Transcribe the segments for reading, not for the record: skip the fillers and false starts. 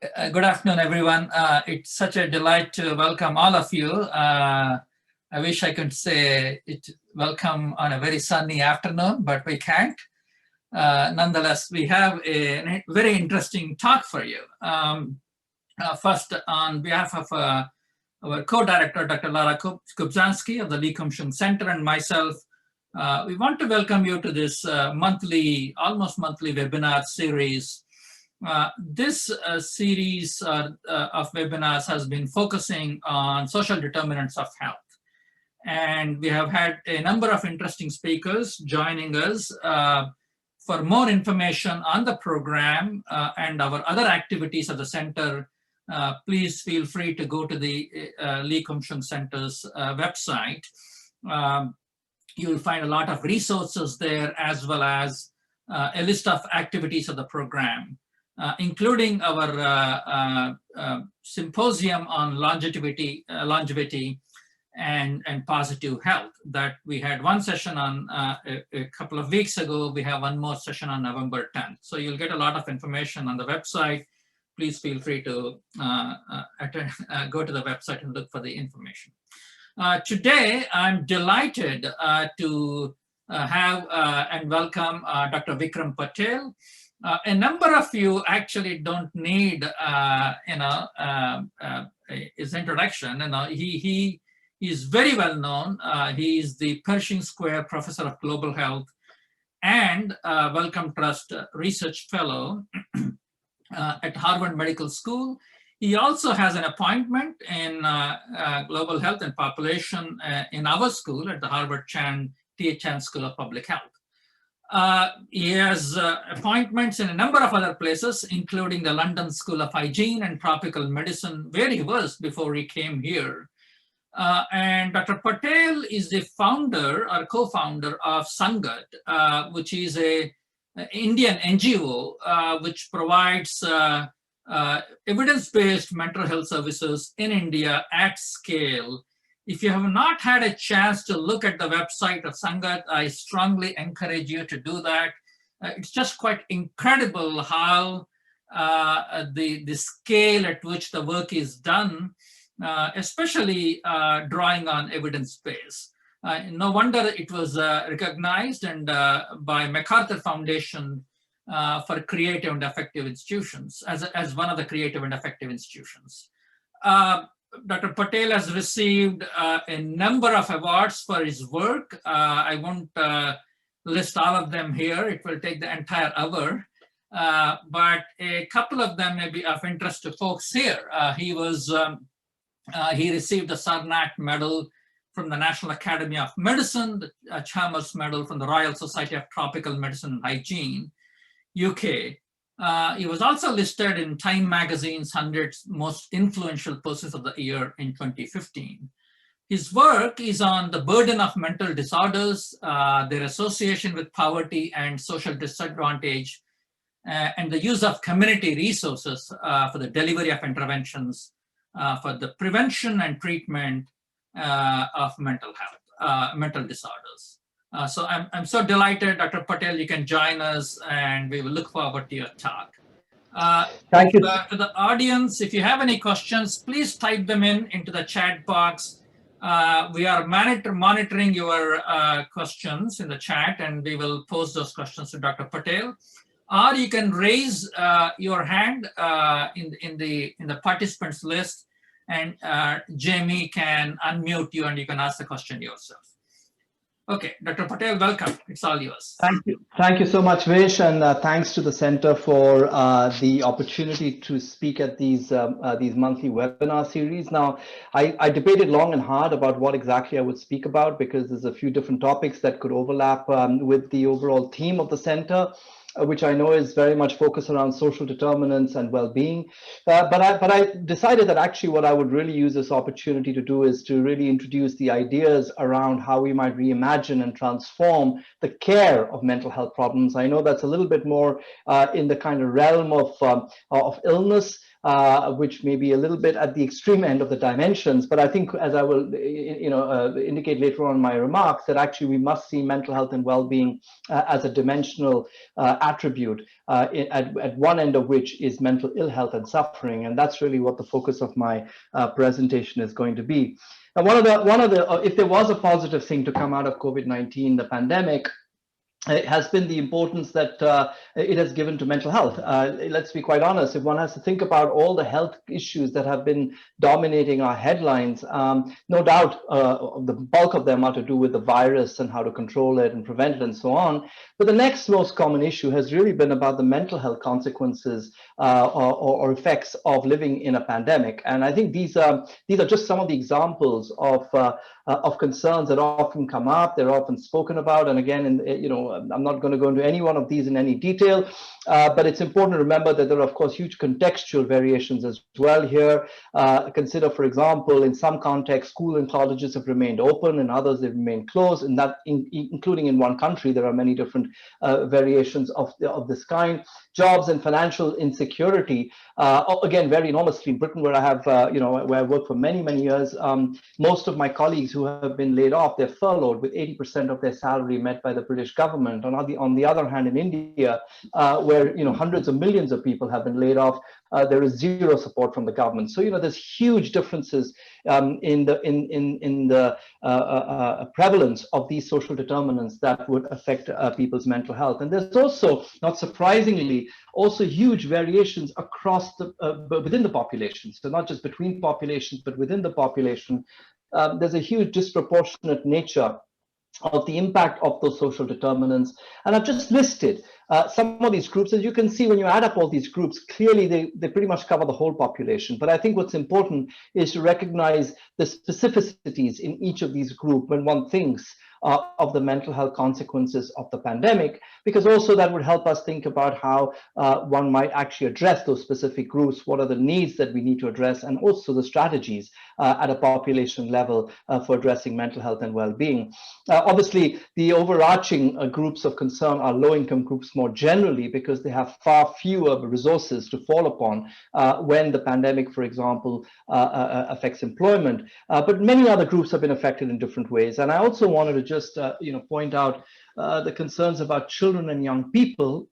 Good afternoon, everyone. It's such a delight to welcome all of you. I wish I could say welcome on a very sunny afternoon, but we can't. Nonetheless, we have a very interesting talk for you. First, on behalf of our co-director, Dr. Lara Kubzanski of the Lee Kum-Sheung Center and myself, we want to welcome you to this almost monthly webinar series. This series of webinars has been focusing on social determinants of health. And we have had a number of interesting speakers joining us. For more information on the program and our other activities at the center, please feel free to go to the Lee Kum-Sheung Center's website. You'll find a lot of resources there, as well as a list of activities of the program. Including our symposium on longevity and positive health that we had one session on a couple of weeks ago. We have one more session on November 10th. So you'll get a lot of information on the website. Please feel free to go to the website and look for the information. Today, I'm delighted to have and welcome Dr. Vikram Patel. A number of you actually don't need, his introduction. He is very well known. He is the Pershing Square Professor of Global Health and Wellcome Trust Research Fellow at Harvard Medical School. He also has an appointment in Global Health and Population in our school at the Harvard T.H. Chan School of Public Health. He has appointments in a number of other places, including the London School of Hygiene and Tropical Medicine, where he was before he came here. And Dr. Patel is the founder or co-founder of Sangath, which is an Indian NGO which provides evidence-based mental health services in India at scale. If you have not had a chance to look at the website of Sangath, I strongly encourage you to do that. It's just quite incredible how the scale at which the work is done, especially drawing on evidence base. No wonder it was recognized and by MacArthur Foundation for creative and effective institutions, as one of the creative and effective institutions. Dr. Patel has received a number of awards for his work. I won't list all of them here. It will take the entire hour. But a couple of them may be of interest to folks here. He received the Sarnat Medal from the National Academy of Medicine, the Chalmers Medal from the Royal Society of Tropical Medicine and Hygiene, UK. He was also listed in Time Magazine's 100 Most Influential Persons of the Year in 2015. His work is on the burden of mental disorders, their association with poverty and social disadvantage, and the use of community resources for the delivery of interventions for the prevention and treatment of mental health, mental disorders. So I'm so delighted, Dr. Patel, you can join us, and we will look forward to your talk. Thank you. To the audience, if you have any questions, please type them into the chat box. We are monitoring your questions in the chat, and we will pose those questions to Dr. Patel. Or you can raise your hand in the participants list, and Jamie can unmute you, and you can ask the question yourself. Okay, Dr. Patel, welcome. It's all yours. Thank you. Thank you so much, Vish, and thanks to the Center for the opportunity to speak at these monthly webinar series. Now, I debated long and hard about what exactly I would speak about, because there's a few different topics that could overlap with the overall theme of the Center, which I know is very much focused around social determinants and well-being. But I decided that actually what I would really use this opportunity to do is to really introduce the ideas around how we might reimagine and transform the care of mental health problems. I know that's a little bit more in the kind of realm of illness, which may be a little bit at the extreme end of the dimensions. But I think, as I will indicate later on in my remarks, that actually we must see mental health and well-being as a dimensional attribute, at one end of which is mental ill health and suffering. And that's really what the focus of my presentation is going to be. Now, one of the if there was a positive thing to come out of COVID-19, the pandemic, it has been the importance that it has given to mental health. Let's be quite honest, if one has to think about all the health issues that have been dominating our headlines, no doubt the bulk of them are to do with the virus and how to control it and prevent it and so on. But the next most common issue has really been about the mental health consequences or effects of living in a pandemic. And I think these are just some of the examples of concerns that often come up. They're often spoken about. And again, I'm not going to go into any one of these in any detail, but it's important to remember that there are, of course, huge contextual variations as well here. Consider, for example, in some contexts, school and colleges have remained open, and others they've remained closed. And that, including in one country, there are many different variations of this kind. Jobs and financial insecurity, again, vary enormously. In Britain, where I have, where I worked for many, many years, most of my colleagues who have been laid off, they're furloughed with 80% of their salary met by the British government. On the other hand, in India, where hundreds of millions of people have been laid off, there is zero support from the government. So there's huge differences in the prevalence of these social determinants that would affect people's mental health. And there's also, not surprisingly, also huge variations across within the population. So not just between populations, but within the population. There's a huge disproportionate nature of the impact of those social determinants. And I've just listed some of these groups. As you can see, when you add up all these groups, clearly they pretty much cover the whole population. But I think what's important is to recognize the specificities in each of these groups when one thinks of the mental health consequences of the pandemic, because also that would help us think about how one might actually address those specific groups, what are the needs that we need to address, and also the strategies at a population level for addressing mental health and well-being. Obviously, the overarching groups of concern are low-income groups more generally, because they have far fewer resources to fall upon when the pandemic, for example, affects employment. But many other groups have been affected in different ways. And I also wanted to just point out the concerns about children and young people.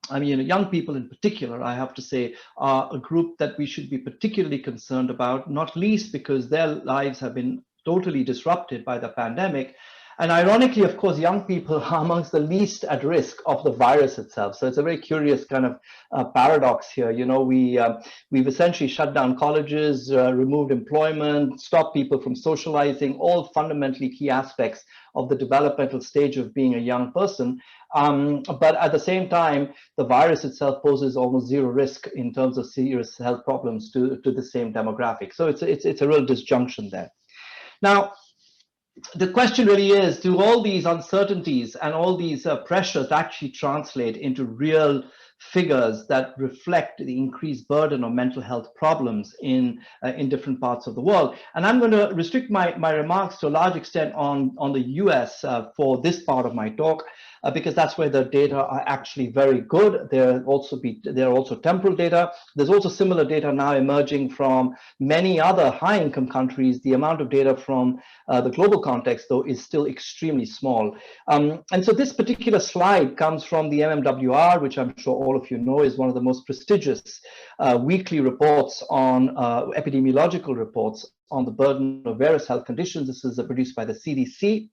I mean, young people in particular, I have to say, are a group that we should be particularly concerned about, not least because their lives have been totally disrupted by the pandemic. And ironically, of course, young people are amongst the least at risk of the virus itself. So it's a very curious kind of paradox here. We've essentially shut down colleges, removed employment, stopped people from socializing, all fundamentally key aspects of the developmental stage of being a young person. But at the same time, the virus itself poses almost zero risk in terms of serious health problems to the same demographic. So it's a real disjunction there. Now, the question really is, do all these uncertainties and all these pressures actually translate into real figures that reflect the increased burden of mental health problems in different parts of the world? And I'm going to restrict my remarks to a large extent on the US for this part of my talk, because that's where the data are actually very good. There are also temporal data. There's also similar data now emerging from many other high-income countries. The amount of data from the global context, though, is still extremely small. And so this particular slide comes from the MMWR, which I'm sure all of you know is one of the most prestigious weekly reports on epidemiological reports on the burden of various health conditions. This is produced by the CDC.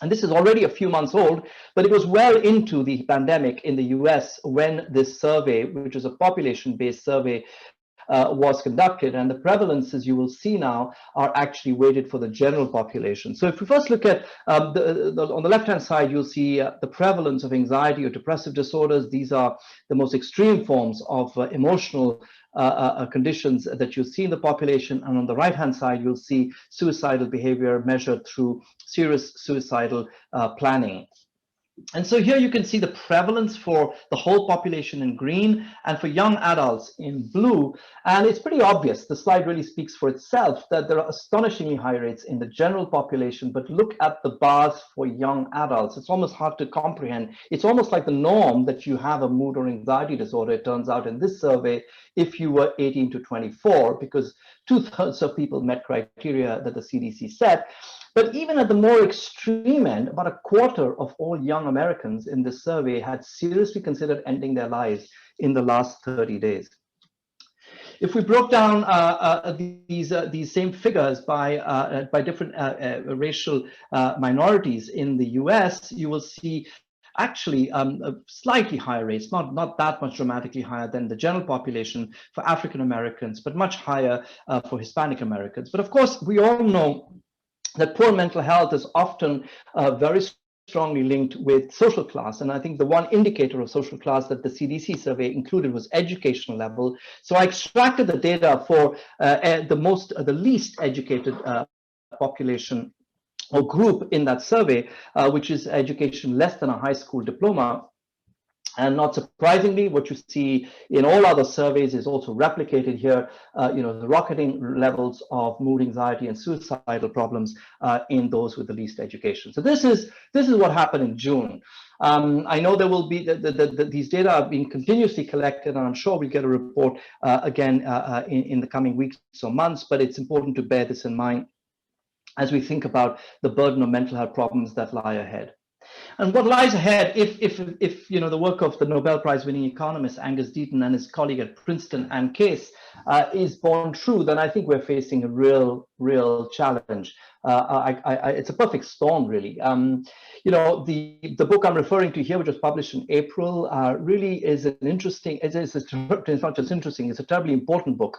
And this is already a few months old, but it was well into the pandemic in the US when this survey, which is a population-based survey, was conducted. And the prevalences you will see now are actually weighted for the general population. So if we first look at on the left-hand side, you'll see the prevalence of anxiety or depressive disorders. These are the most extreme forms of emotional conditions that you see in the population. And on the right-hand side, you'll see suicidal behavior measured through serious suicidal planning. And so here you can see the prevalence for the whole population in green and for young adults in blue. And it's pretty obvious, the slide really speaks for itself, that there are astonishingly high rates in the general population, but look at the bars for young adults. It's almost hard to comprehend. It's almost like the norm that you have a mood or anxiety disorder, it turns out in this survey, if you were 18 to 24, because 2/3 of people met criteria that the CDC set. But even at the more extreme end, about a quarter of all young Americans in this survey had seriously considered ending their lives in the last 30 days. If we broke down these same figures by different racial minorities in the US, you will see actually slightly higher rates, not that much dramatically higher than the general population for African Americans, but much higher for Hispanic Americans. But of course, we all know that poor mental health is often very strongly linked with social class. And I think the one indicator of social class that the CDC survey included was educational level. So I extracted the data for the least educated population or group in that survey, which is education less than a high school diploma. And not surprisingly, what you see in all other surveys is also replicated here. The rocketing levels of mood, anxiety, and suicidal problems in those with the least education. So this is what happened in June. I know there will be these data are being continuously collected, and I'm sure we'll get a report again in the coming weeks or months. But it's important to bear this in mind as we think about the burden of mental health problems that lie ahead. And what lies ahead, if the work of the Nobel Prize winning economist Angus Deaton and his colleague at Princeton, Ann Case, is borne true, then I think we're facing a real challenge. It's a perfect storm, really. The book I'm referring to here, which was published in April, really is an interesting. It's not just interesting; it's a terribly important book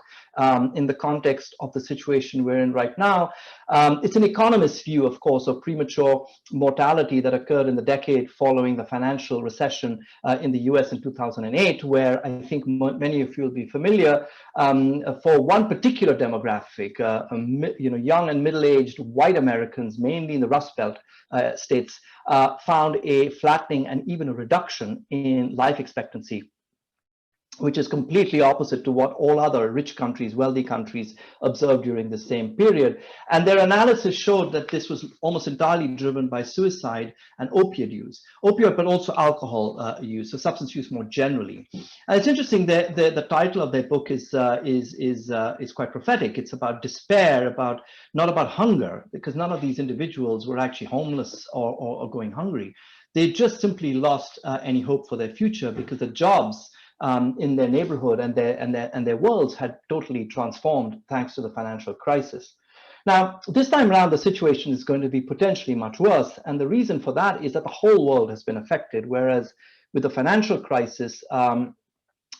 in the context of the situation we're in right now. It's an economist's view, of course, of premature mortality that occurred in the decade following the financial recession in the US in 2008, where I think many of you will be familiar. For one particular demographic, young and middle-aged white Americans, mainly in the Rust Belt states, found a flattening and even a reduction in life expectancy, which is completely opposite to what all other rich countries, wealthy countries observed during the same period. And their analysis showed that this was almost entirely driven by suicide and opioid use, but also alcohol use, so substance use more generally. And it's interesting that the title of their book is quite prophetic. It's about despair, not about hunger, because none of these individuals were actually homeless or going hungry. They just simply lost any hope for their future because the jobs in their neighborhood and their worlds had totally transformed thanks to the financial crisis. Now, this time around, the situation is going to be potentially much worse. And the reason for that is that the whole world has been affected, whereas with the financial crisis,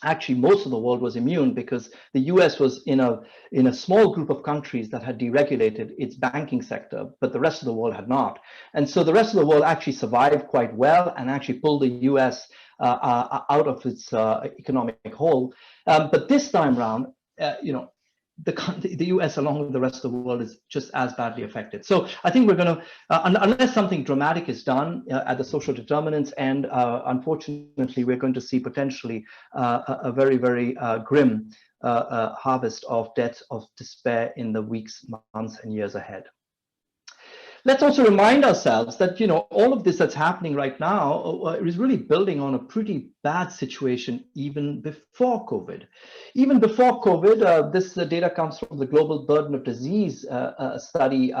actually most of the world was immune because the US was in a small group of countries that had deregulated its banking sector, but the rest of the world had not. And so the rest of the world actually survived quite well and actually pulled the US out of its economic hole. But this time around, the US, along with the rest of the world, is just as badly affected. So I think we're going to, unless something dramatic is done at the social determinants end, unfortunately, we're going to see potentially a very, very grim harvest of deaths of despair in the weeks, months, and years ahead. Let's also remind ourselves that, all of this that's happening right now is really building on a pretty bad situation even before COVID. Even before COVID, this data comes from the Global Burden of Disease study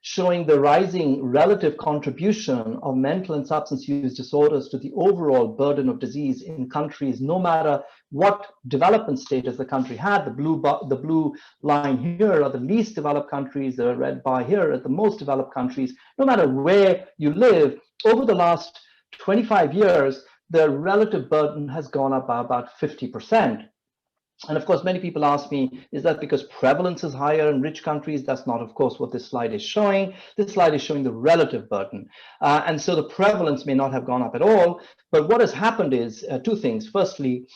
showing the rising relative contribution of mental and substance use disorders to the overall burden of disease in countries, no matter what development status the country had. The blue line here are the least developed countries, the red bar here are the most developed countries. No matter where you live, over the last 25 years, the relative burden has gone up by about 50%. And of course, many people ask me, is that because prevalence is higher in rich countries? That's not, of course, what this slide is showing. This slide is showing the relative burden. And so the prevalence may not have gone up at all. But what has happened is two things. Firstly,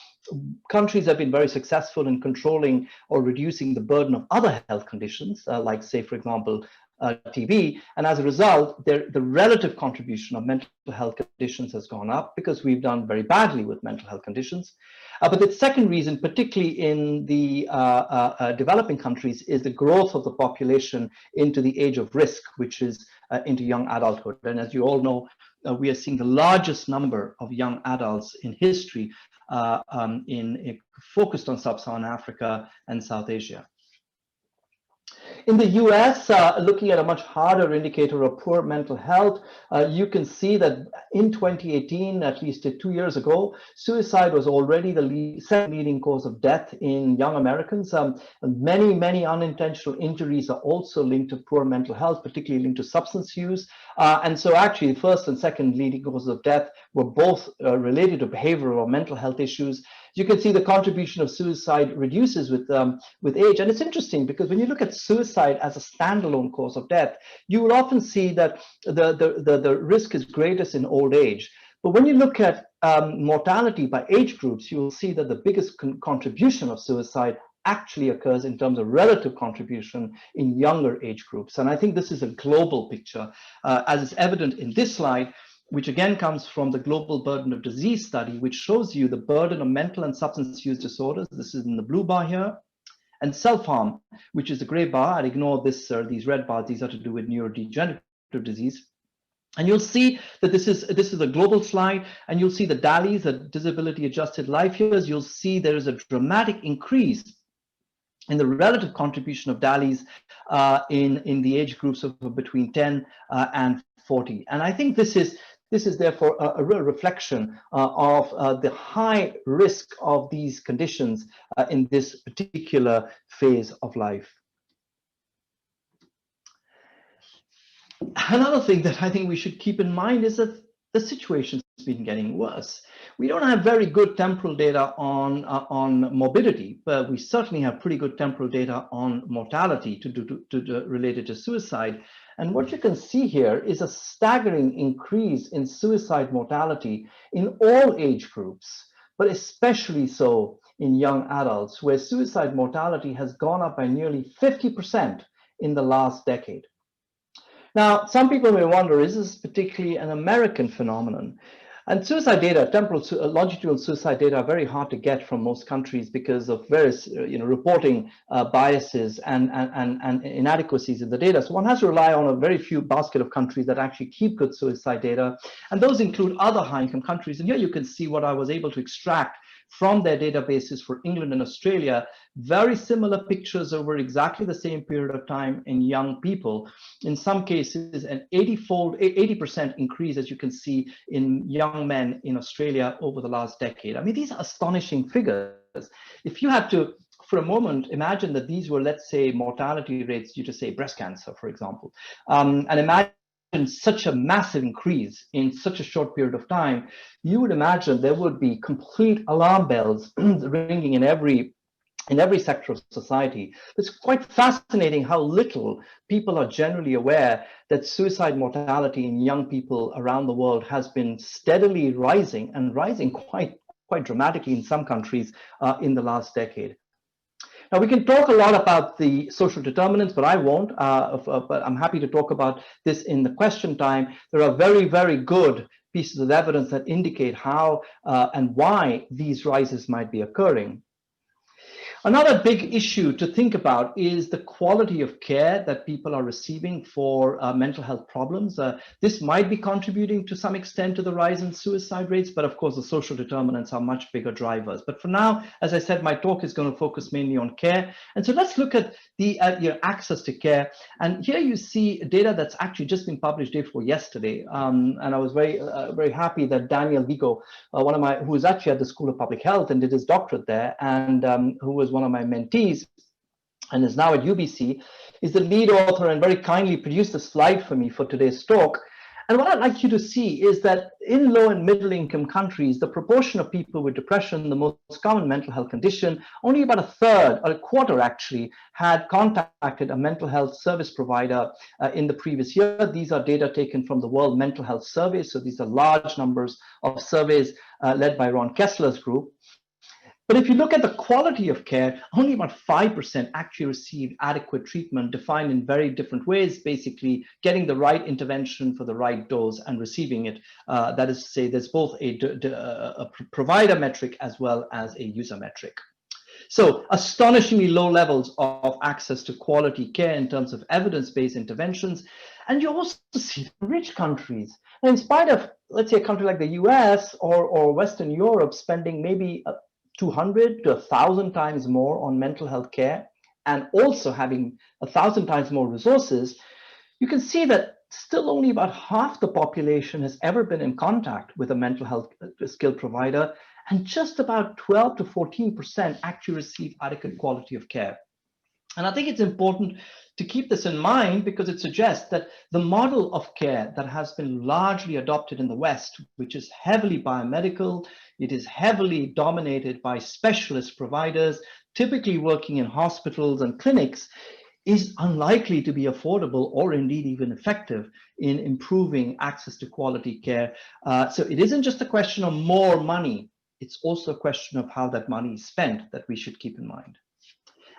countries have been very successful in controlling or reducing the burden of other health conditions, like, say, for example, TB. And as a result, the relative contribution of mental health conditions has gone up because we've done very badly with mental health conditions. But the second reason, particularly in the developing countries, is the growth of the population into the age of risk, which is into young adulthood. And as you all know, we are seeing the largest number of young adults in history focused on sub-Saharan Africa and South Asia. In the US, looking at a much harder indicator of poor mental health, you can see that in 2018, at least 2 years ago, suicide was already the second leading cause of death in young Americans. Many unintentional injuries are also linked to poor mental health, particularly linked to substance use. And so actually, the first and second leading causes of death were both related to behavioral or mental health issues. You can see the contribution of suicide reduces with age. And it's interesting because when you look at suicide as a standalone cause of death, you will often see that the risk is greatest in old age. But when you look at mortality by age groups, you will see that the biggest contribution of suicide actually occurs in terms of relative contribution in younger age groups. And I think this is a global picture, as is evident in this slide, which again comes from the Global Burden of Disease study, which shows you the burden of mental and substance use disorders. This is in the blue bar here. And self-harm, which is the gray bar. I'd ignore these red bars. These are to do with neurodegenerative disease. And you'll see that this is a global slide, and you'll see the DALYs, the disability adjusted life years. You'll see there is a dramatic increase in the relative contribution of DALYs in the age groups of between 10 and 40. And I think this is therefore a real reflection of the high risk of these conditions in this particular phase of life. Another thing that I think we should keep in mind is that the situation's been getting worse. We don't have very good temporal data on morbidity, but we certainly have pretty good temporal data on mortality related to suicide. And what you can see here is a staggering increase in suicide mortality in all age groups, but especially so in young adults, where suicide mortality has gone up by nearly 50% in the last decade. Now, some people may wonder, is this particularly an American phenomenon? And suicide data, temporal longitudinal suicide data, are very hard to get from most countries because of various reporting biases and inadequacies in the data. So one has to rely on a very few basket of countries that actually keep good suicide data. And those include other high-income countries. And here you can see what I was able to extract from their databases for England and Australia. Very similar pictures over exactly the same period of time in young people. In some cases, an 80% increase, as you can see, in young men in Australia over the last decade. I mean, these are astonishing figures. If you had to, for a moment, imagine that these were, let's say, mortality rates due to, say, breast cancer, for example, and imagine such a massive increase in such a short period of time, you would imagine there would be complete alarm bells ringing in every sector of society. It's quite fascinating how little people are generally aware that suicide mortality in young people around the world has been steadily rising, and rising quite dramatically in some countries in the last decade. Now, we can talk a lot about the social determinants, but I won't. But I'm happy to talk about this in the question time. There are very, very good pieces of evidence that indicate how and why these rises might be occurring. Another big issue to think about is the quality of care that people are receiving for mental health problems. This might be contributing to some extent to the rise in suicide rates, but of course the social determinants are much bigger drivers. But for now, as I said, my talk is going to focus mainly on care. And so let's look at the access to care. And here you see data that's actually just been published day before yesterday. And I was very happy that Daniel Vigo, who is actually at the School of Public Health and did his doctorate there, and who was one of my mentees and is now at UBC, is the lead author and very kindly produced a slide for me for today's talk. And what I'd like you to see is that in low and middle income countries, the proportion of people with depression, the most common mental health condition, only about a third or a quarter actually had contacted a mental health service provider in the previous year. These are data taken from the World Mental Health Survey. So these are large numbers of surveys led by Ron Kessler's group. But if you look at the quality of care, only about 5% actually receive adequate treatment, defined in very different ways, basically getting the right intervention for the right dose and receiving it. That is to say, there's both a provider metric as well as a user metric. So astonishingly low levels of access to quality care in terms of evidence-based interventions. And you also see rich countries, and in spite of, let's say, a country like the US or Western Europe spending maybe 200 to 1,000 times more on mental health care, and also having 1,000 times more resources, you can see that still only about half the population has ever been in contact with a mental health skilled provider, and just about 12 to 14% actually receive adequate quality of care. And I think it's important to keep this in mind because it suggests that the model of care that has been largely adopted in the West, which is heavily biomedical, it is heavily dominated by specialist providers, typically working in hospitals and clinics, is unlikely to be affordable or indeed even effective in improving access to quality care. So it isn't just a question of more money, it's also a question of how that money is spent that we should keep in mind.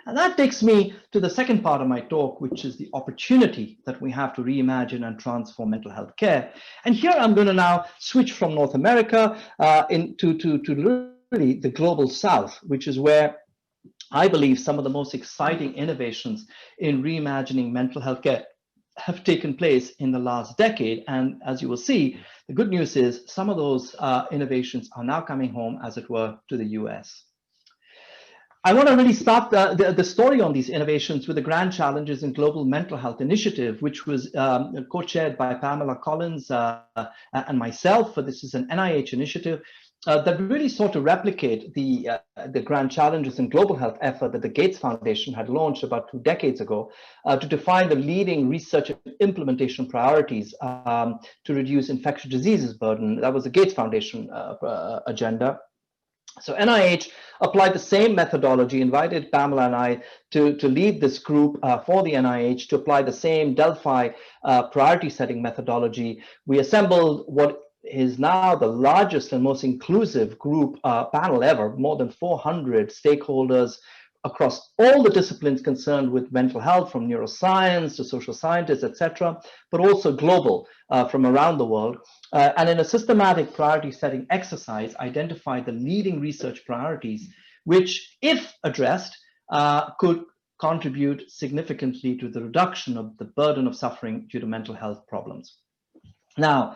And that takes me to the second part of my talk, which is the opportunity that we have to reimagine and transform mental health care. And here I'm going to now switch from North America to really the global South, which is where I believe some of the most exciting innovations in reimagining mental health care have taken place in the last decade. And as you will see, the good news is some of those innovations are now coming home, as it were, to the US. I want to really start the story on these innovations with the Grand Challenges in Global Mental Health Initiative, which was co-chaired by Pamela Collins and myself. This is an NIH initiative that really sought to replicate the Grand Challenges in Global Health effort that the Gates Foundation had launched about 2 decades ago to define the leading research and implementation priorities to reduce infectious diseases burden. That was the Gates Foundation agenda. So NIH applied the same methodology, invited Pamela and I to lead this group for the NIH to apply the same Delphi priority setting methodology. We assembled what is now the largest and most inclusive group panel ever, more than 400 stakeholders across all the disciplines concerned with mental health, from neuroscience to social scientists, etc., but also global from around the world. And in a systematic priority setting exercise, identified the leading research priorities, which, if addressed, could contribute significantly to the reduction of the burden of suffering due to mental health problems. Now,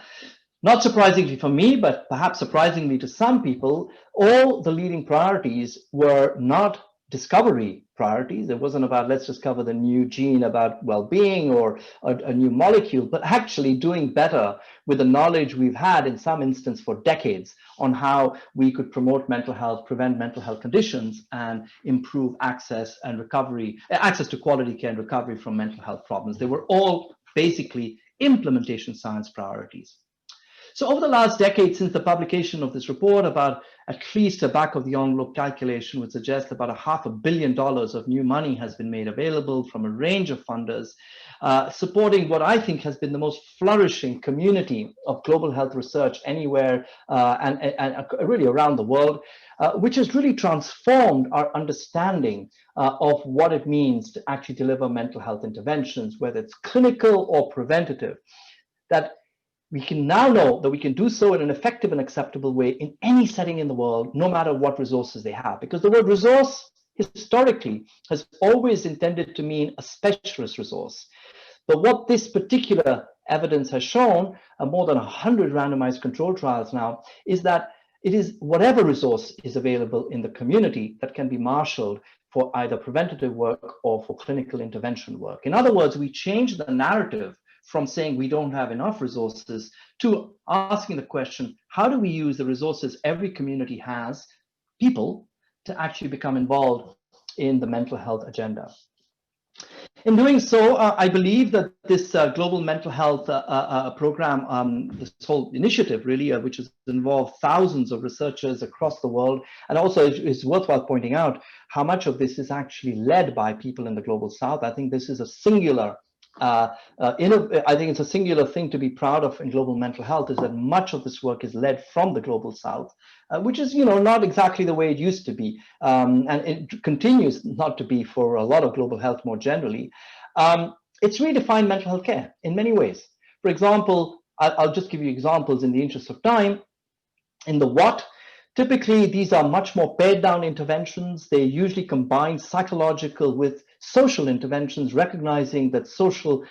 not surprisingly for me, but perhaps surprisingly to some people, all the leading priorities were not discovery priorities. It wasn't about let's discover the new gene about well-being or a new molecule, but actually doing better with the knowledge we've had in some instance for decades on how we could promote mental health, prevent mental health conditions, and improve access and recovery, access to quality care and recovery from mental health problems. They were all basically implementation science priorities. So over the last decade, since the publication of this report, about at least a back of the envelope calculation would suggest about $500 million of new money has been made available from a range of funders, supporting what I think has been the most flourishing community of global health research anywhere and really around the world, which has really transformed our understanding of what it means to actually deliver mental health interventions, whether it's clinical or preventative. That we can now know that we can do so in an effective and acceptable way in any setting in the world, no matter what resources they have. Because the word resource historically has always intended to mean a specialist resource. But what this particular evidence has shown, more than 100 randomized control trials now, is that it is whatever resource is available in the community that can be marshaled for either preventative work or for clinical intervention work. In other words, we change the narrative from saying we don't have enough resources to asking the question, how do we use the resources every community has, people, to actually become involved in the mental health agenda? In doing so, I believe that this global mental health program, this whole initiative really, which has involved thousands of researchers across the world, and also it's worthwhile pointing out how much of this is actually led by people in the global South. I think this is a singular I think it's a singular thing to be proud of in global mental health is that much of this work is led from the global south, which is, not exactly the way it used to be, and it continues not to be for a lot of global health more generally. It's redefined mental health care in many ways. For example, I'll just give you examples in the interest of time. In the what, typically these are much more pared down interventions. They usually combine psychological with social interventions, recognizing that social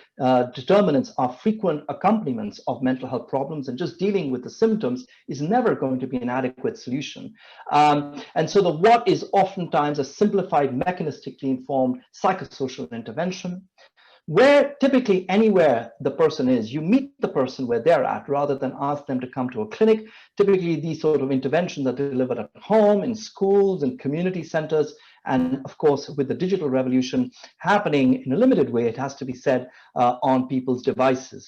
determinants are frequent accompaniments of mental health problems, and just dealing with the symptoms is never going to be an adequate solution. And so the what is oftentimes a simplified, mechanistically informed psychosocial intervention, where typically anywhere the person is, you meet the person where they're at rather than ask them to come to a clinic. Typically, these sort of interventions are delivered at home, in schools, and community centers. And of course, with the digital revolution happening in a limited way, it has to be said, on people's devices.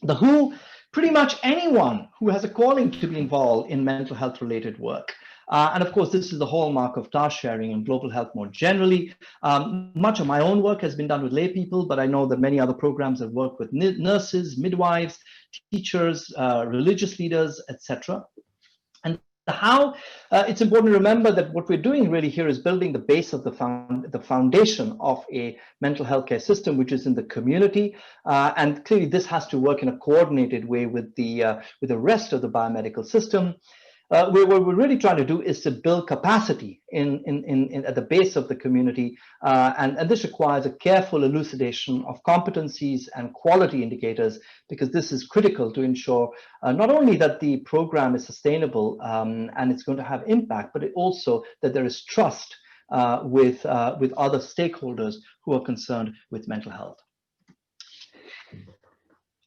The WHO, pretty much anyone who has a calling to be involved in mental health related work. And of course, this is the hallmark of task sharing and global health more generally. Much of my own work has been done with lay people, but I know that many other programs have worked with nurses, midwives, teachers, religious leaders, etc. And how it's important to remember that what we're doing really here is building the base of the foundation of a mental health care system, which is in the community. And clearly, this has to work in a coordinated way with the rest of the biomedical system. What we're really trying to do is to build capacity at the base of the community, and this requires a careful elucidation of competencies and quality indicators, because this is critical to ensure not only that the program is sustainable and it's going to have impact, but also that there is trust with other stakeholders who are concerned with mental health.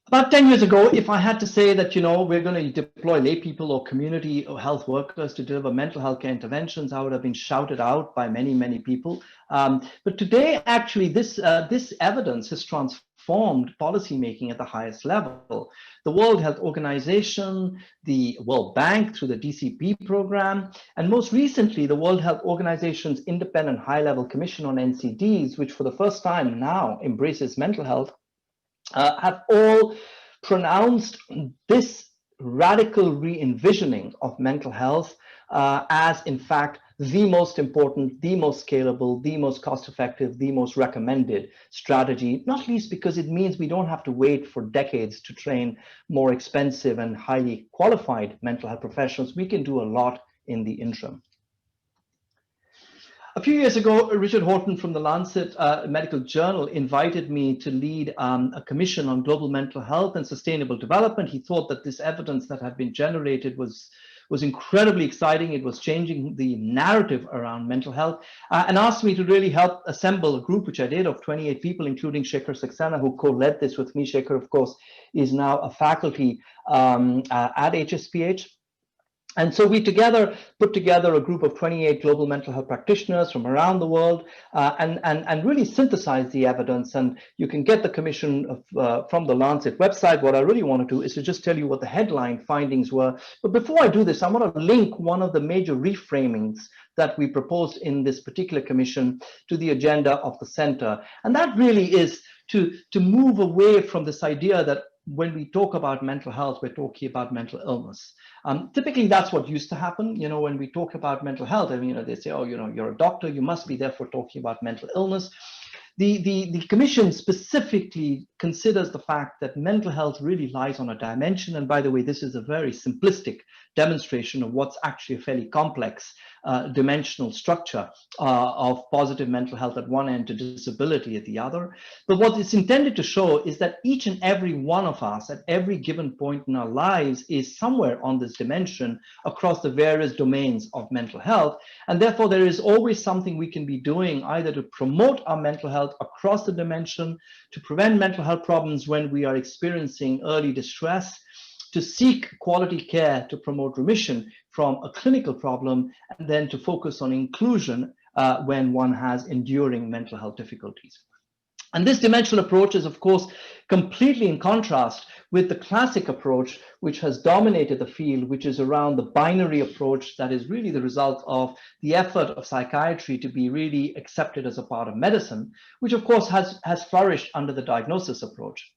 About 10 years ago, if I had to say that, we're going to deploy lay people or community or health workers to deliver mental health care interventions, I would have been shouted out by many, many people. But today, actually, this evidence has transformed policymaking at the highest level. The World Health Organization, the World Bank through the DCP program, and most recently, the World Health Organization's Independent High-Level Commission on NCDs, which for the first time now embraces mental health, have all pronounced this radical re-envisioning of mental health as, in fact, the most important, the most scalable, the most cost-effective, the most recommended strategy, not least because it means we don't have to wait for decades to train more expensive and highly qualified mental health professionals. We can do a lot in the interim. A few years ago, Richard Horton from the Lancet Medical Journal invited me to lead a commission on global mental health and sustainable development. He thought that this evidence that had been generated was incredibly exciting. It was changing the narrative around mental health, and asked me to really help assemble a group, which I did, of 28 people, including Shekhar Saxena, who co-led this with me. Shekhar, of course, is now a faculty at HSPH. And so we put together a group of 28 global mental health practitioners from around the world, and really synthesize the evidence. And you can get the commission from the Lancet website. What I really want to do is to just tell you what the headline findings were. But before I do this, I want to link one of the major reframings that we proposed in this particular commission to the agenda of the center. And that really is to move away from this idea that when we talk about mental health, we're talking about mental illness. Typically, that's what used to happen. When we talk about mental health, I mean, they say, oh, you're a doctor, you must be therefore talking about mental illness. The commission specifically considers the fact that mental health really lies on a dimension. And by the way, this is a very simplistic demonstration of what's actually a fairly complex dimensional structure of positive mental health at one end to disability at the other. But what it's intended to show is that each and every one of us at every given point in our lives is somewhere on this dimension across the various domains of mental health. And therefore, there is always something we can be doing either to promote our mental health across the dimension, to prevent mental health problems when we are experiencing early distress, to seek quality care to promote remission from a clinical problem, and then to focus on inclusion when one has enduring mental health difficulties. And this dimensional approach is, of course, completely in contrast with the classic approach, which has dominated the field, which is around the binary approach that is really the result of the effort of psychiatry to be really accepted as a part of medicine, which, of course, has flourished under the diagnosis approach.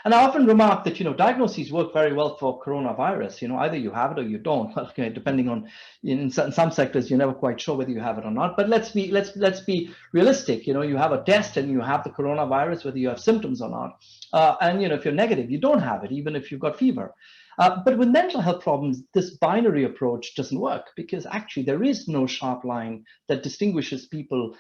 And I often remark that, diagnoses work very well for coronavirus. Either you have it or you don't. Okay, depending on, in some sectors, you're never quite sure whether you have it or not. But let's be realistic. You have a test and you have the coronavirus, whether you have symptoms or not. And if you're negative, you don't have it, even if you've got fever. But with mental health problems, this binary approach doesn't work, because actually there is no sharp line that distinguishes people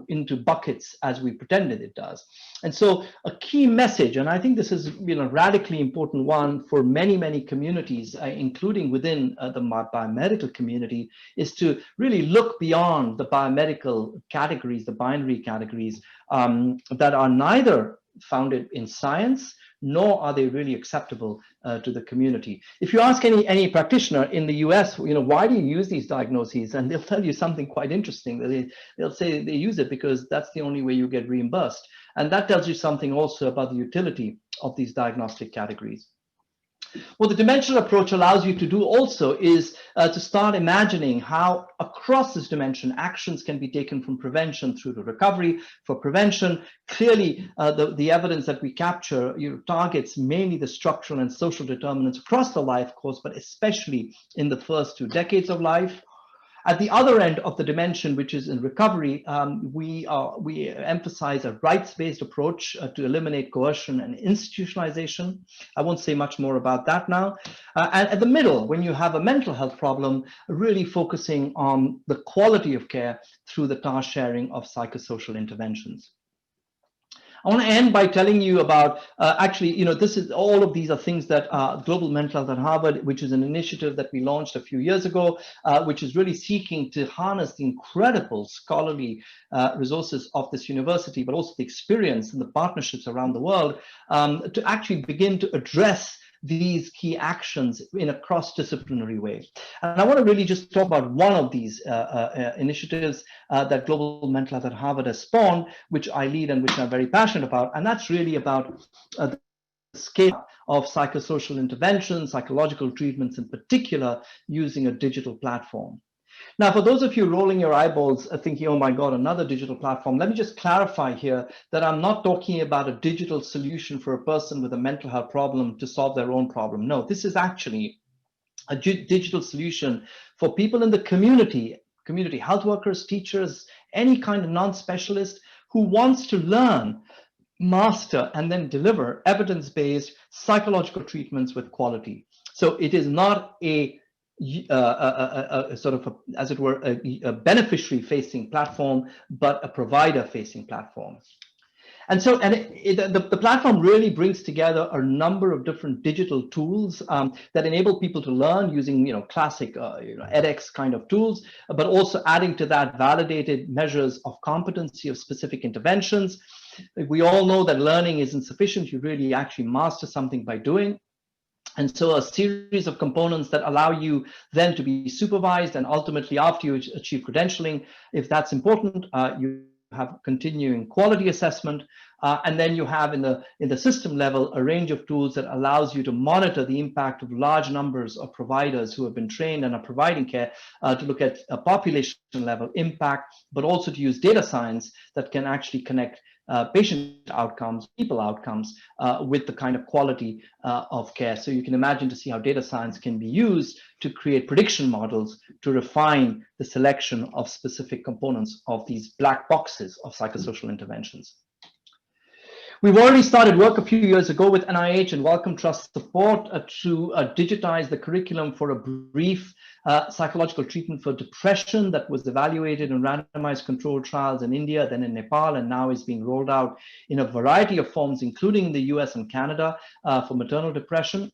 into buckets as we pretended it does. And so a key message, and I think this is a radically important one for many, many communities, including within the biomedical community, is to really look beyond the biomedical categories, the binary categories that are neither founded in science, nor are they really acceptable to the community. If you ask any practitioner in the US, why do you use these diagnoses? And they'll tell you something quite interesting. They'll say they use it because that's the only way you get reimbursed. And that tells you something also about the utility of these diagnostic categories. What the dimensional approach allows you to do also is to start imagining how across this dimension actions can be taken from prevention through to recovery. For prevention, clearly the evidence that we capture targets mainly the structural and social determinants across the life course, but especially in the first 2 decades of life. At the other end of the dimension, which is in recovery, we emphasize a rights-based approach to eliminate coercion and institutionalization. I won't say much more about that now. And at the middle, when you have a mental health problem, really focusing on the quality of care through the task sharing of psychosocial interventions. I want to end by telling you about, all of these are things that Global Mental Health at Harvard, which is an initiative that we launched a few years ago, which is really seeking to harness the incredible scholarly resources of this university, but also the experience and the partnerships around the world to actually begin to address these key actions in a cross-disciplinary way. And I want to really just talk about one of these initiatives that Global Mental Health at Harvard has spawned, which I lead and which I'm very passionate about, and that's really about the scale of psychosocial interventions, psychological treatments in particular, using a digital platform. Now, for those of you rolling your eyeballs thinking, oh my God, another digital platform, let me just clarify here that I'm not talking about a digital solution for a person with a mental health problem to solve their own problem. No, this is actually a digital solution for people in the community health workers, teachers, any kind of non-specialist who wants to learn, master, and then deliver evidence-based psychological treatments with quality. So it is not a sort of, as it were, a beneficiary-facing platform, but a provider-facing platform. And so, the platform really brings together a number of different digital tools that enable people to learn using, classic edX kind of tools, but also adding to that validated measures of competency of specific interventions. We all know that learning isn't sufficient. You really actually master something by doing. And so a series of components that allow you then to be supervised, and ultimately after you achieve credentialing, if that's important, you have continuing quality assessment, and then you have in the system level a range of tools that allows you to monitor the impact of large numbers of providers who have been trained and are providing care to look at a population level impact, but also to use data science that can actually connect patient outcomes, people outcomes, with the kind of quality of care. So you can imagine to see how data science can be used to create prediction models to refine the selection of specific components of these black boxes of psychosocial interventions. We've already started work a few years ago with NIH and Wellcome Trust support to digitize the curriculum for a brief psychological treatment for depression that was evaluated in randomized controlled trials in India, then in Nepal, and now is being rolled out in a variety of forms, including in the US and Canada for maternal depression.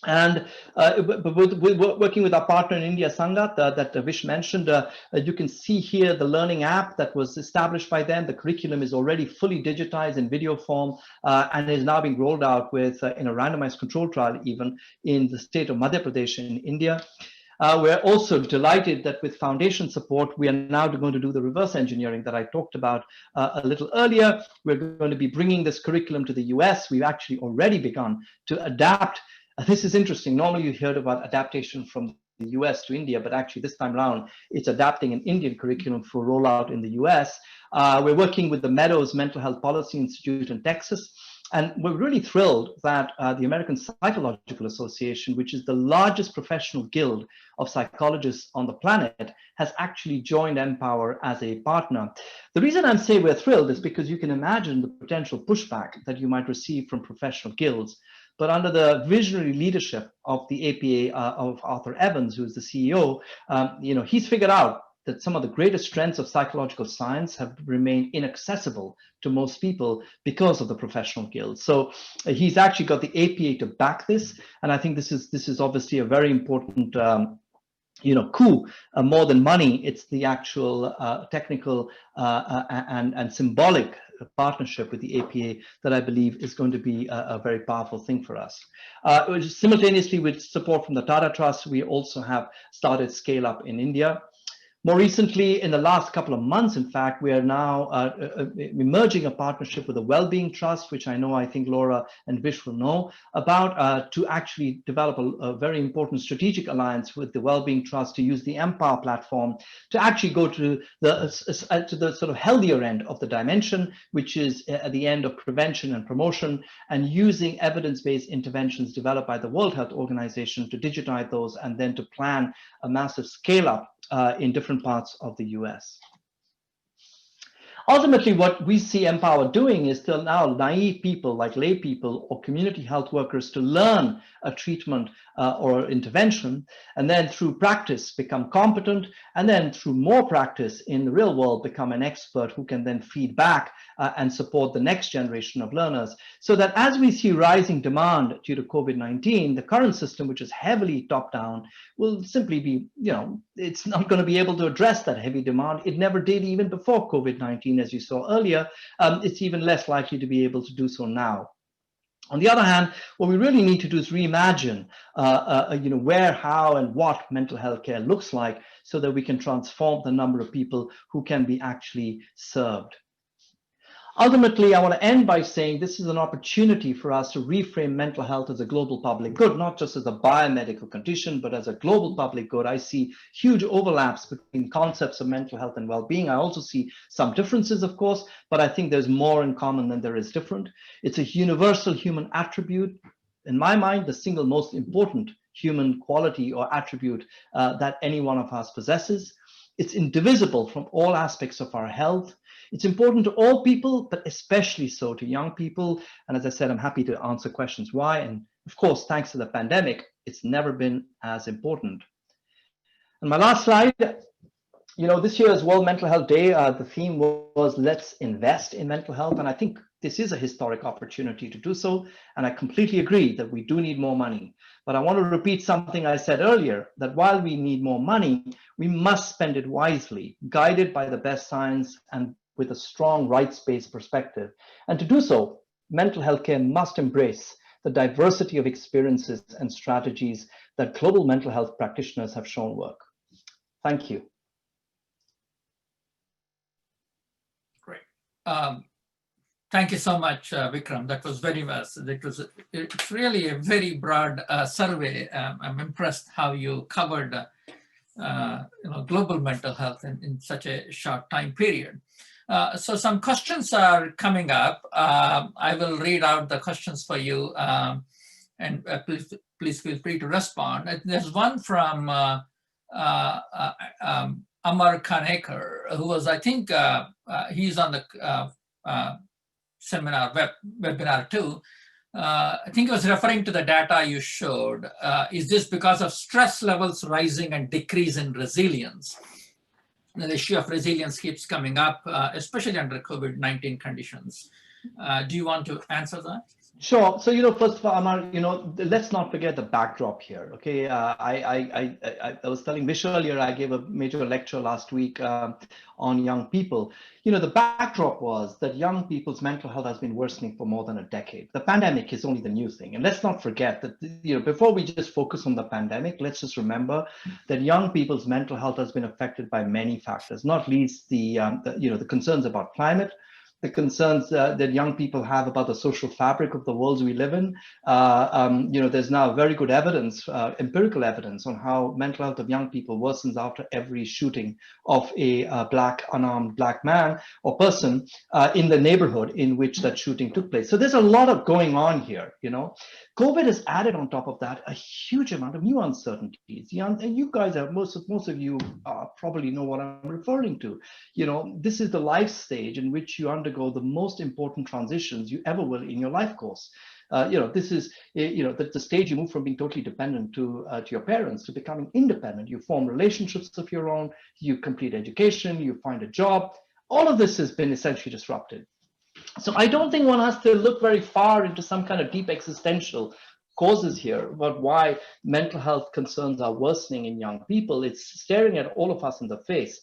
And working with our partner in India, Sangath, that Vish mentioned, you can see here the learning app that was established by them. The curriculum is already fully digitized in video form and is now being rolled out with in a randomized control trial, even in the state of Madhya Pradesh in India. We're also delighted that with foundation support, we are now going to do the reverse engineering that I talked about a little earlier. We're going to be bringing this curriculum to the US. We've actually already begun to adapt. This is interesting. Normally you heard about adaptation from the US to India, but actually this time around, it's adapting an Indian curriculum for rollout in the US. We're working with the Meadows Mental Health Policy Institute in Texas. And we're really thrilled that the American Psychological Association, which is the largest professional guild of psychologists on the planet, has actually joined Empower as a partner. The reason I'm saying we're thrilled is because you can imagine the potential pushback that you might receive from professional guilds. But under the visionary leadership of the APA, of Arthur Evans, who is the CEO, he's figured out that some of the greatest strengths of psychological science have remained inaccessible to most people because of the professional guilds. So he's actually got the APA to back this, and I think this is obviously a very important coup. More than money, it's the actual technical and symbolic partnership with the APA that I believe is going to be a very powerful thing for us. Simultaneously, with support from the Tata Trust, we also have started Scale Up in India. More recently, in the last couple of months, in fact, we are now emerging a partnership with the Wellbeing Trust, which I think Laura and Vish will know about, to actually develop a very important strategic alliance with the Wellbeing Trust to use the Empower platform to actually go to the sort of healthier end of the dimension, which is at the end of prevention and promotion, and using evidence-based interventions developed by the World Health Organization to digitize those and then to plan a massive scale-up in different parts of the US. Ultimately, what we see Empower doing is to allow naive people like lay people or community health workers to learn a treatment or intervention, and then through practice become competent, and then through more practice in the real world become an expert who can then feed back and support the next generation of learners. So that as we see rising demand due to COVID-19, the current system, which is heavily top-down, will simply be, it's not going to be able to address that heavy demand. It never did even before COVID-19, as you saw earlier. It's even less likely to be able to do so now. On the other hand, what we really need to do is reimagine where, how, and what mental health care looks like so that we can transform the number of people who can be actually served. Ultimately, I want to end by saying this is an opportunity for us to reframe mental health as a global public good, not just as a biomedical condition, but as a global public good. I see huge overlaps between concepts of mental health and well-being. I also see some differences, of course, but I think there's more in common than there is different. It's a universal human attribute. In my mind, the single most important human quality or attribute that any one of us possesses. It's indivisible from all aspects of our health. It's important to all people, but especially so to young people. And as I said, I'm happy to answer questions why. And of course, thanks to the pandemic, it's never been as important. And my last slide, this year's World Mental Health Day, the theme was let's invest in mental health. And I think this is a historic opportunity to do so. And I completely agree that we do need more money. But I want to repeat something I said earlier, that while we need more money, we must spend it wisely, guided by the best science and with a strong rights-based perspective. And to do so, mental health care must embrace the diversity of experiences and strategies that global mental health practitioners have shown work. Thank you. Great. Thank you so much, Vikram. That was very vast. It's really a very broad survey. I'm impressed how you covered global mental health in such a short time period. So some questions are coming up. I will read out the questions for you, and please feel free to respond. There's one from Amar Kanekar, who was, I think, he's on the webinar too. I think he was referring to the data you showed. Is this because of stress levels rising and decrease in resilience? The issue of resilience keeps coming up, especially under COVID-19 conditions. Do you want to answer that? Sure. So, first of all, Amar, let's not forget the backdrop here. Okay. I was telling Vish earlier, I gave a major lecture last week on young people. The backdrop was that young people's mental health has been worsening for more than a decade. The pandemic is only the new thing. And let's not forget that, before we just focus on the pandemic, let's just remember that young people's mental health has been affected by many factors, not least the concerns about climate, the concerns that young people have about the social fabric of the worlds we live in. There's now very good evidence, empirical evidence, on how mental health of young people worsens after every shooting of a unarmed black man or person in the neighborhood in which that shooting took place. So there's a lot of going on here. COVID has added on top of that a huge amount of new uncertainties. And you guys are, most of you probably know what I'm referring to. This is the life stage in which you undergo the most important transitions you ever will in your life course. This is, the stage you move from being totally dependent to your parents to becoming independent. You form relationships of your own, you complete education, you find a job. All of this has been essentially disrupted. So I don't think one has to look very far into some kind of deep existential causes here about why mental health concerns are worsening in young people. It's staring at all of us in the face.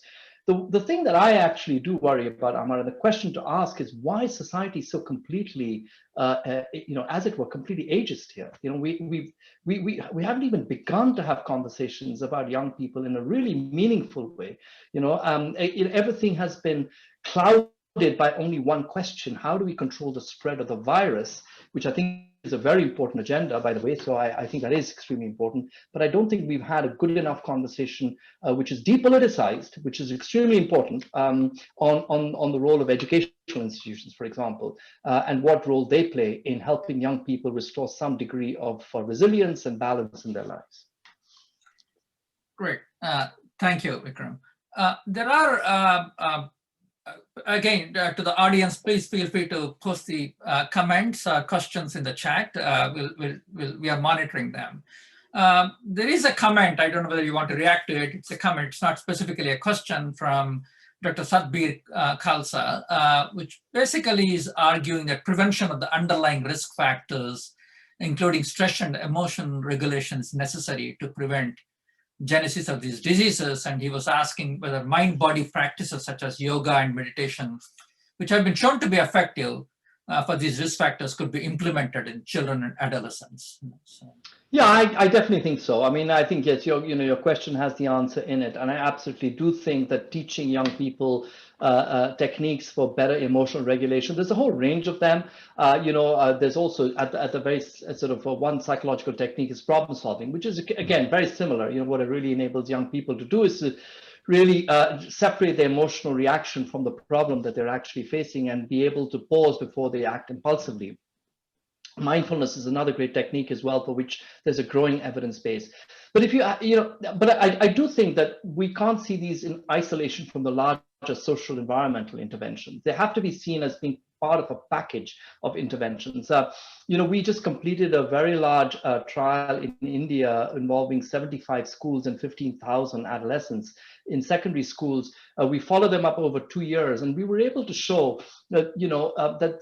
The thing that I actually do worry about, Amar, and the question to ask is why society is so completely, as it were, completely ageist here. We haven't even begun to have conversations about young people in a really meaningful way. Everything has been clouded by only one question: how do we control the spread of the virus? Which I think is a very important agenda, by the way. So I think that is extremely important. But I don't think we've had a good enough conversation, which is depoliticized, which is extremely important, on the role of educational institutions, for example, and what role they play in helping young people restore some degree of resilience and balance in their lives. Great. Thank you, Vikram. There are again, to the audience, please feel free to post the comments, questions in the chat. We are monitoring them. There is a comment. I don't know whether you want to react to it. It's a comment. It's not specifically a question, from Dr. Satbir Khalsa, which basically is arguing that prevention of the underlying risk factors, including stress and emotion regulation, is necessary to prevent genesis of these diseases. And he was asking whether mind-body practices such as yoga and meditation, which have been shown to be effective for these risk factors, could be implemented in children and adolescents. Yeah, I definitely think so. I mean, I think, yes, your question has the answer in it. And I absolutely do think that teaching young people techniques for better emotional regulation, there's a whole range of them. There's also at the very sort of one psychological technique is problem solving, which is, again, very similar. What it really enables young people to do is to really separate their emotional reaction from the problem that they're actually facing and be able to pause before they act impulsively. Mindfulness is another great technique as well, for which there's a growing evidence base. But if I do think that we can't see these in isolation from the larger social environmental interventions. They have to be seen as being part of a package of interventions. We just completed a very large trial in India involving 75 schools and 15,000 adolescents in secondary schools. We followed them up over 2 years, and we were able to show that, that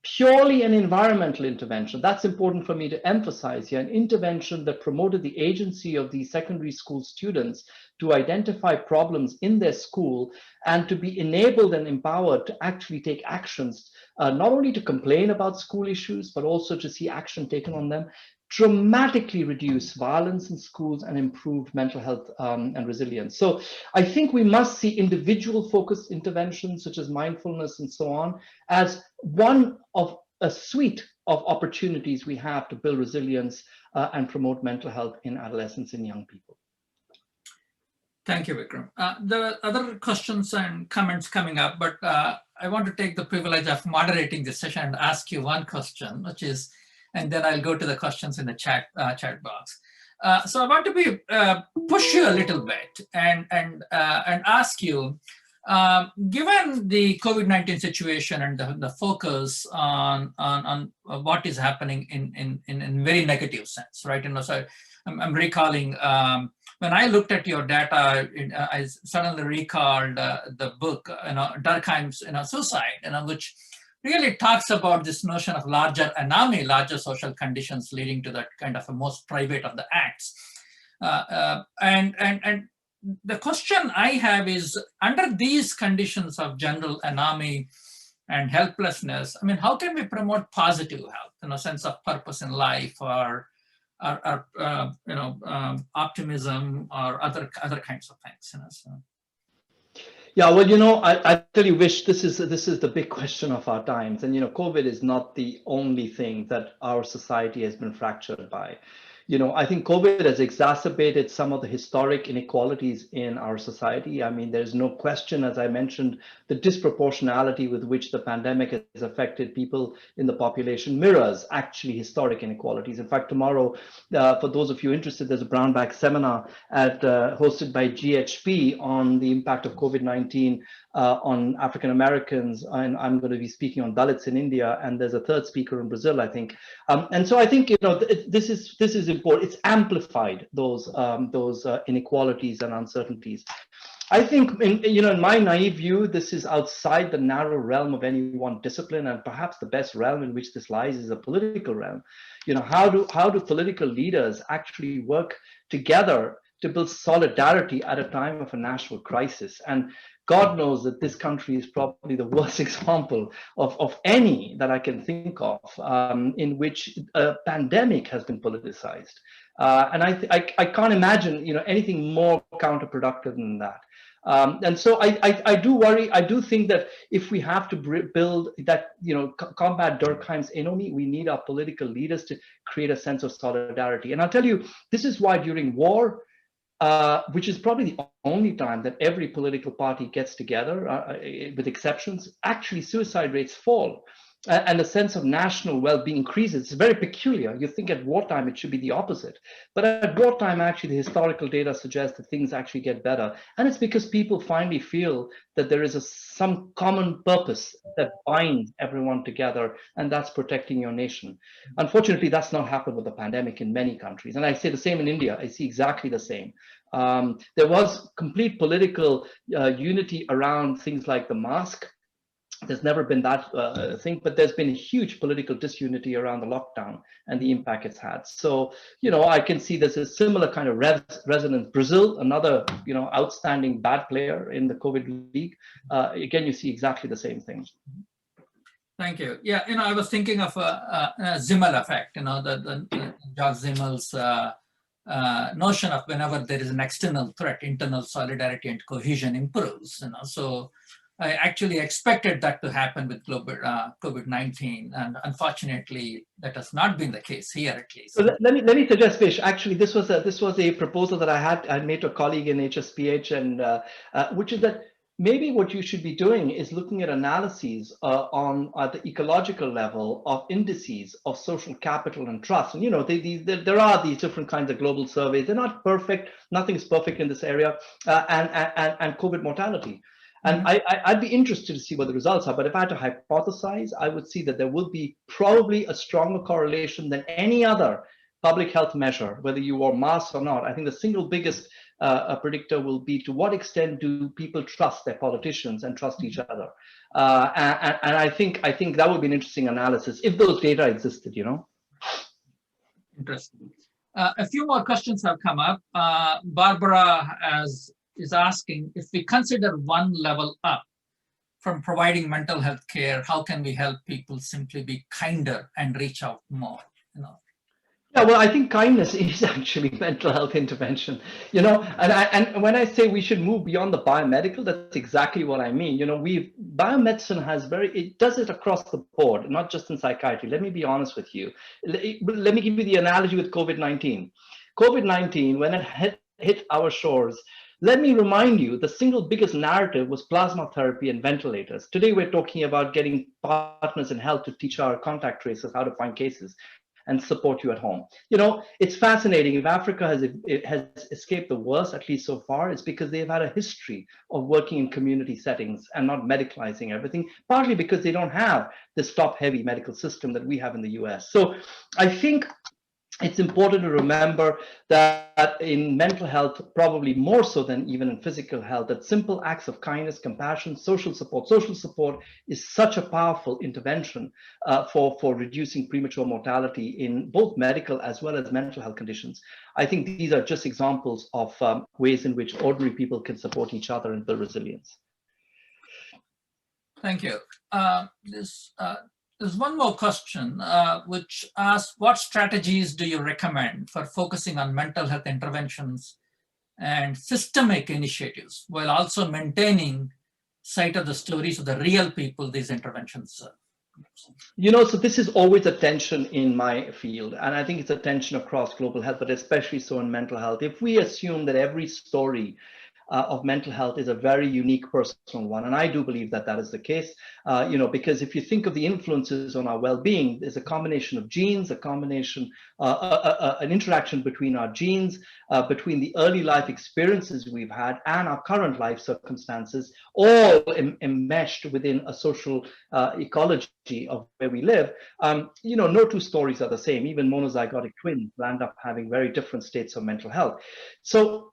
purely an environmental intervention, that's important for me to emphasize here, an intervention that promoted the agency of these secondary school students to identify problems in their school and to be enabled and empowered to actually take actions, not only to complain about school issues, but also to see action taken on them, dramatically reduce violence in schools and improve mental health and resilience. So I think we must see individual focused interventions such as mindfulness and so on as one of a suite of opportunities we have to build resilience and promote mental health in adolescents and young people. Thank you, Vikram. There are other questions and comments coming up, but I want to take the privilege of moderating this session and ask you one question, which is, and then I'll go to the questions in the chat box. So I want to push you a little bit and ask you, given the COVID-19 situation and the focus on what is happening in very negative sense, right? So I'm recalling when I looked at your data, I suddenly recalled the book, Durkheim's Suicide, which really talks about this notion of larger anami, larger social conditions leading to that kind of a most private of the acts. And the question I have is, under these conditions of general anami and helplessness, I mean, how can we promote positive health, sense of purpose in life, or optimism, or other kinds of things, so. Yeah, well, I really wish this is the big question of our times. And, COVID is not the only thing that our society has been fractured by. I think COVID has exacerbated some of the historic inequalities in our society. I mean, there's no question, as I mentioned, the disproportionality with which the pandemic has affected people in the population mirrors actually historic inequalities. In fact, tomorrow, for those of you interested, there's a brown bag seminar hosted by GHP on the impact of COVID-19 on African Americans, and I'm going to be speaking on Dalits in India, and there's a third speaker in Brazil, I think. And so I think this is important. It's amplified those inequalities and uncertainties. I think, in my naive view, this is outside the narrow realm of any one discipline, and perhaps the best realm in which this lies is a political realm. How do political leaders actually work together to build solidarity at a time of a national crisis? And God knows that this country is probably the worst example of any that I can think of in which a pandemic has been politicized. And I can't imagine anything more counterproductive than that. And so I do worry. I do think that if we have to build that, combat Durkheim's anomie, we need our political leaders to create a sense of solidarity. And I'll tell you, this is why during war, which is probably the only time that every political party gets together, with exceptions, actually suicide rates fall. And the sense of national well-being increases. It's very peculiar. You think at wartime it should be the opposite. But at wartime, actually, the historical data suggests that things actually get better. And it's because people finally feel that there is some common purpose that binds everyone together, and that's protecting your nation. Unfortunately, that's not happened with the pandemic in many countries. And I say the same in India. I see exactly the same. There was complete political unity around things like the mask. There's never been that thing, but there's been a huge political disunity around the lockdown and the impact it's had. So, I can see there's a similar kind of resonance. Brazil, another, outstanding bad player in the COVID league. Again, you see exactly the same thing. Thank you. Yeah, I was thinking of a Zimmel effect, the George Zimmel's notion of whenever there is an external threat, internal solidarity and cohesion improves, So I actually expected that to happen with COVID-19, and unfortunately, that has not been the case here, at least. So let me suggest, Vish. Actually, this was a proposal that I made to a colleague in HSPH, and which is that maybe what you should be doing is looking at analyses on at the ecological level of indices of social capital and trust. And there are these different kinds of global surveys. They're not perfect. Nothing is perfect in this area, and COVID mortality. And I'd be interested to see what the results are. But if I had to hypothesize, I would see that there would be probably a stronger correlation than any other public health measure, whether you wore masks or not. I think the single biggest predictor will be to what extent do people trust their politicians and trust each other. And I think that would be an interesting analysis if those data existed, Interesting. A few more questions have come up. Barbara is asking, if we consider one level up from providing mental health care, how can we help people simply be kinder and reach out more? Yeah, well, I think kindness is actually mental health intervention, and when I say we should move beyond the biomedical, that's exactly what I mean. Biomedicine it does it across the board, not just in psychiatry. Let me be honest with you. Let me give you the analogy with COVID-19. COVID-19, when it hit our shores, let me remind you, the single biggest narrative was plasma therapy and ventilators. Today, we're talking about getting partners in health to teach our contact tracers how to find cases and support you at home. It's fascinating. If Africa has escaped the worst, at least so far, it's because they've had a history of working in community settings and not medicalizing everything, partly because they don't have this top-heavy medical system that we have in the US. So I think it's important to remember that in mental health, probably more so than even in physical health, that simple acts of kindness, compassion, social support is such a powerful intervention for reducing premature mortality in both medical as well as mental health conditions. I think these are just examples of ways in which ordinary people can support each other and build resilience. Thank you. There's one more question, which asks, what strategies do you recommend for focusing on mental health interventions and systemic initiatives while also maintaining sight of the stories of the real people these interventions serve? So this is always a tension in my field, and I think it's a tension across global health, but especially so in mental health. If we assume that every story of mental health is a very unique personal one, and I do believe that that is the case, because if you think of the influences on our well-being, there's a combination of genes, an interaction between our genes, between the early life experiences we've had and our current life circumstances, all enmeshed within a social ecology of where we live. No two stories are the same. Even monozygotic twins land up having very different states of mental health. So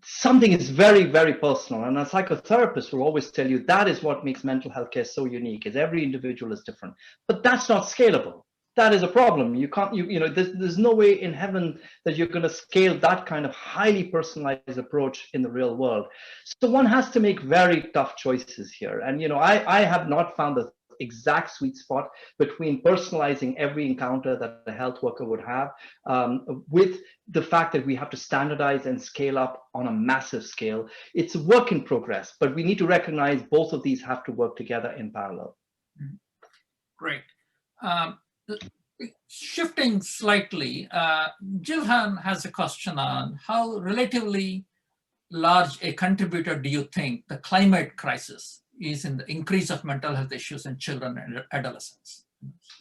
something is very, very personal. And a psychotherapist will always tell you that is what makes mental health care so unique, is every individual is different. But that's not scalable. That is a problem. You can't, there's no way in heaven that you're going to scale that kind of highly personalized approach in the real world. So one has to make very tough choices here. And, I have not found the exact sweet spot between personalizing every encounter that a health worker would have with the fact that we have to standardize and scale up on a massive scale. It's a work in progress, but we need to recognize both of these have to work together in parallel. Great. Shifting slightly, Jilhan has a question on how relatively large a contributor do you think the climate crisis is in the increase of mental health issues in children and adolescents?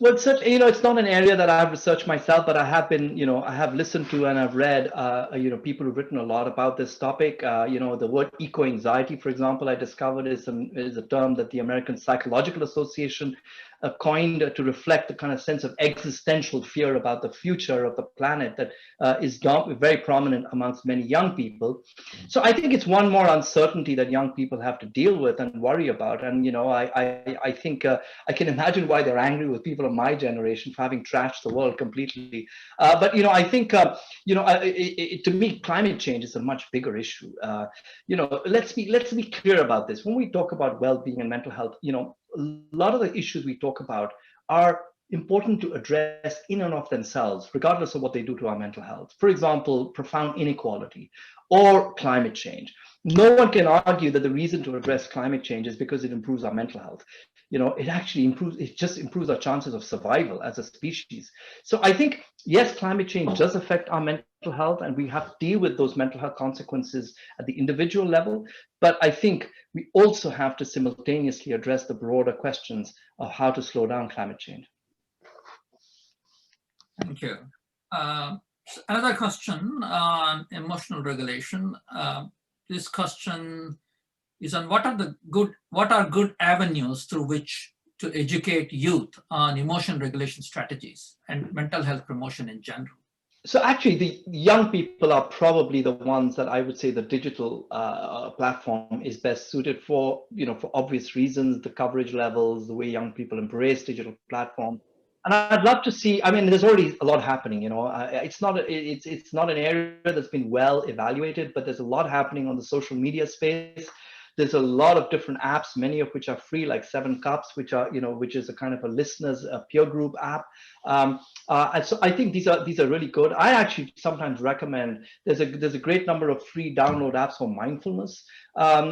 Well, certainly, it's not an area that I've researched myself, but I have been, I have listened to and I've read, people who've written a lot about this topic. The word eco-anxiety, for example, I discovered is a term that the American Psychological Association coined to reflect the kind of sense of existential fear about the future of the planet that is very prominent amongst many young people. So I think it's one more uncertainty that young people have to deal with and worry about. And, I think I can imagine why they're angry with people of my generation for having trashed the world completely. But, I think, to me, climate change is a much bigger issue. Let's be clear about this. When we talk about well-being and mental health, a lot of the issues we talk about are important to address in and of themselves, regardless of what they do to our mental health. For example, profound inequality or climate change. No one can argue that the reason to address climate change is because it improves our mental health. It actually improves our chances of survival as a species. So I think, yes, climate change does affect our mental health, and we have to deal with those mental health consequences at the individual level. But I think we also have to simultaneously address the broader questions of how to slow down climate change. Thank you. Another question on emotional regulation. This question is on what are good avenues through which to educate youth on emotion regulation strategies and mental health promotion in general? So actually, the young people are probably the ones that I would say the digital platform is best suited for, for obvious reasons, the coverage levels, the way young people embrace digital platform. And I'd love to see, there's already a lot happening, it's not an area that's been well evaluated, but there's a lot happening on the social media space. There's a lot of different apps, many of which are free, like 7 Cups, which is a kind of a listeners peer group app. And so I think these are really good. I actually sometimes recommend there's a great number of free download apps for mindfulness,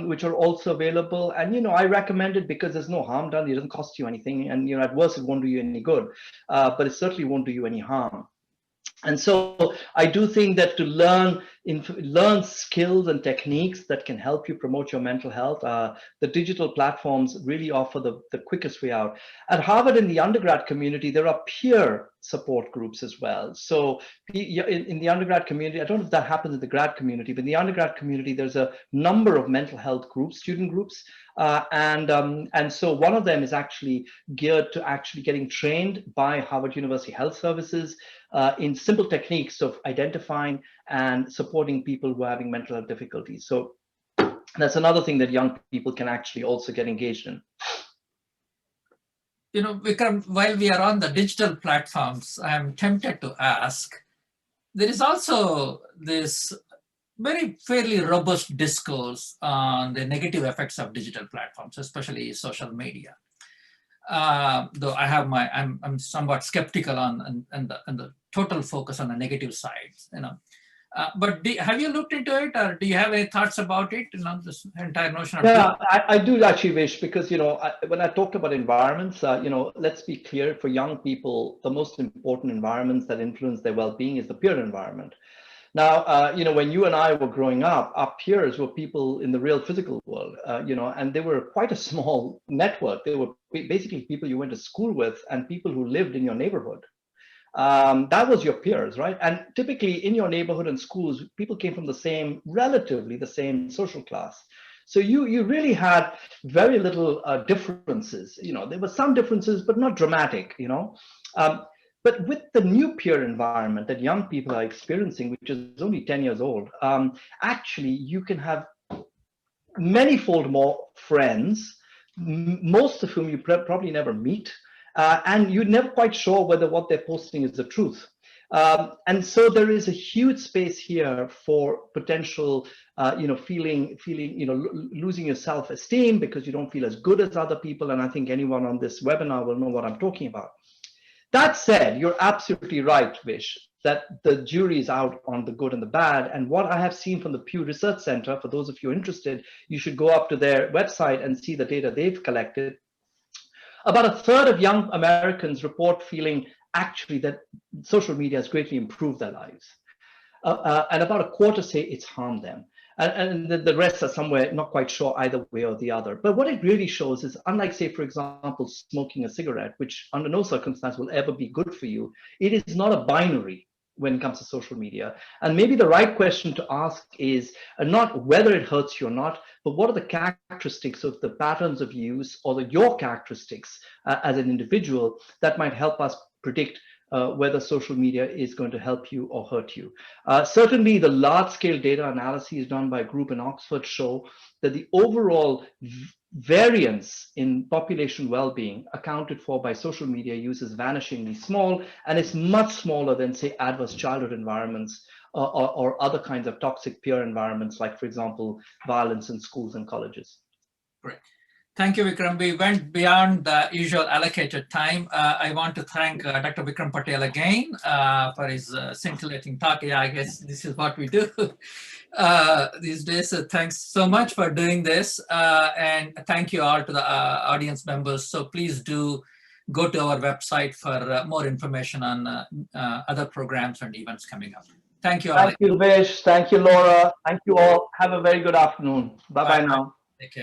which are also available. And I recommend it because there's no harm done. It doesn't cost you anything, and at worst it won't do you any good, but it certainly won't do you any harm. And so I do think that to learn learn skills and techniques that can help you promote your mental health. The digital platforms really offer the quickest way out. At Harvard, in the undergrad community, there are peer support groups as well. So in the undergrad community, I don't know if that happens in the grad community, but in the undergrad community, there's a number of mental health groups, student groups. And so one of them is actually geared to actually getting trained by Harvard University Health Services in simple techniques of identifying and supporting people who are having mental health difficulties. So that's another thing that young people can actually also get engaged in. You know, Vikram, while we are on the digital platforms, I'm tempted to ask, there is also this very fairly robust discourse on the negative effects of digital platforms, especially social media. Though I have I'm somewhat skeptical on the total focus on the negative sides, you know. But have you looked into it, or do you have any thoughts about it? You know, this entire notion of I do actually wish, because when I talk about environments, let's be clear, for young people, the most important environments that influence their well-being is the peer environment. Now, when you and I were growing up, our peers were people in the real physical world, and they were quite a small network. They were basically people you went to school with and people who lived in your neighborhood. That was your peers, right? And typically in your neighborhood and schools, people came from relatively the same social class. So you really had very little differences. There were some differences, but not dramatic, But with the new peer environment that young people are experiencing, which is only 10 years old, actually you can have many-fold more friends, most of whom you probably never meet. And you're never quite sure whether what they're posting is the truth. And so there is a huge space here for potential, losing your self-esteem because you don't feel as good as other people. And I think anyone on this webinar will know what I'm talking about. That said, you're absolutely right, Vish, that the jury is out on the good and the bad. And what I have seen from the Pew Research Center, for those of you interested, you should go up to their website and see the data they've collected. About a third of young Americans report feeling actually that social media has greatly improved their lives. And about a quarter say it's harmed them. And the rest are somewhere not quite sure either way or the other. But what it really shows is, unlike, say, for example, smoking a cigarette, which under no circumstance will ever be good for you, it is not a binary when it comes to social media. And maybe the right question to ask is not whether it hurts you or not, but what are the characteristics of the patterns of use or your characteristics as an individual that might help us predict whether social media is going to help you or hurt you. Certainly, the large-scale data analyses done by a group in Oxford show that the overall variance in population well-being accounted for by social media use is vanishingly small, and it's much smaller than, say, adverse childhood environments or other kinds of toxic peer environments, like, for example, violence in schools and colleges. Great. Thank you, Vikram. We went beyond the usual allocated time. I want to thank Dr. Vikram Patel again for his scintillating talk. Yeah, I guess this is what we do these days. So thanks so much for doing this. And thank you all to the audience members. So please do go to our website for more information on other programs and events coming up. Thank you all. Thank you, Vish. Thank you, Laura. Thank you all. Have a very good afternoon. Bye-bye now. Take care.